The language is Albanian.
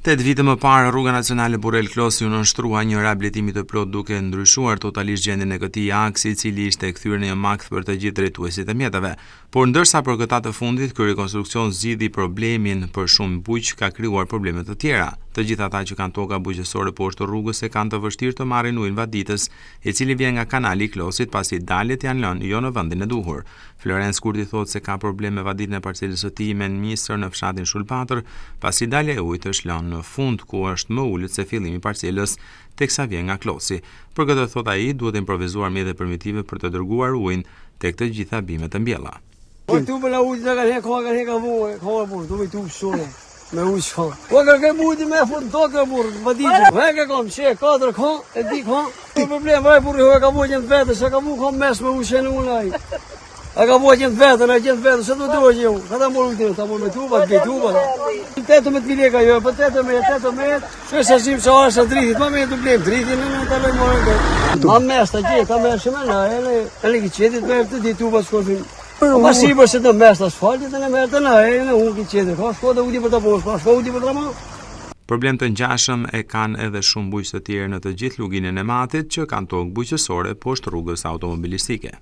8 vite më parë, rruga nacionale Burrel Klosi u nënshtrua një rihabilitimi të plot duke ndryshuar totalisht gjendjen e këtij aksi, i cili ishte kthyer në një makt për të gjithë drejtuesit e mjeteve. Por ndërsa për këta të fundit, ky rekonstruksion zgjidhi problemin për shumë bujq, ka krijuar probleme të tjera. Të gjithë ata që kanë toka bujqësore poshtë rrugës e kanë të vështirë të marrin ujin vaditës, i cili vjen nga kanali i Klosit, pasi daljet janë lënë jo në vendin e duhur. Florenc Kurti thotë se ka probleme me vaditën e parcelës së tij me ministër në fshatin Shulpatër, pasi dalja e ujit është lënë në fund ku është më ulët se fillimi i parcelës, teksa vjen nga Klosi. Për këtë, thot ai, duhet improvisuar mjete primitive për të dërguar ujin tek të gjitha bimet e mbjella. Po tu bëla ujë ka vojë, tu me tu shumë. Me ujë shko. Po ka bujti me fund tokë burr, vadiçë. Ka kom she 4 kon, e di kon. Po problem vaj burri ka vojën vetë, se ka vu kom mes me ujë në ulaj. A ka vojën vetë, na gjend vetë, se do të vojë ju. Ka ta morën ti, ta morën me tuba, me tuba. 18 lekë jo, po 18. Çfarë sim sa është dritit, më me problem, dritin në ta lë morën. Ma mes ta gjej, ka më shumë na, ele që çetit me të tuba shkojnë. Ma sipër se të mes të asfaltit e në merë të na, e në unë këtë qeter, ka shko dhe ujti për të poshtë, ka shko ujti për të rama. Problem të ngjashëm e kanë edhe shumë bujq të tjerë në të gjithë luginën e Matit që kanë tokë bujqësore poshtë rrugës automobilistike.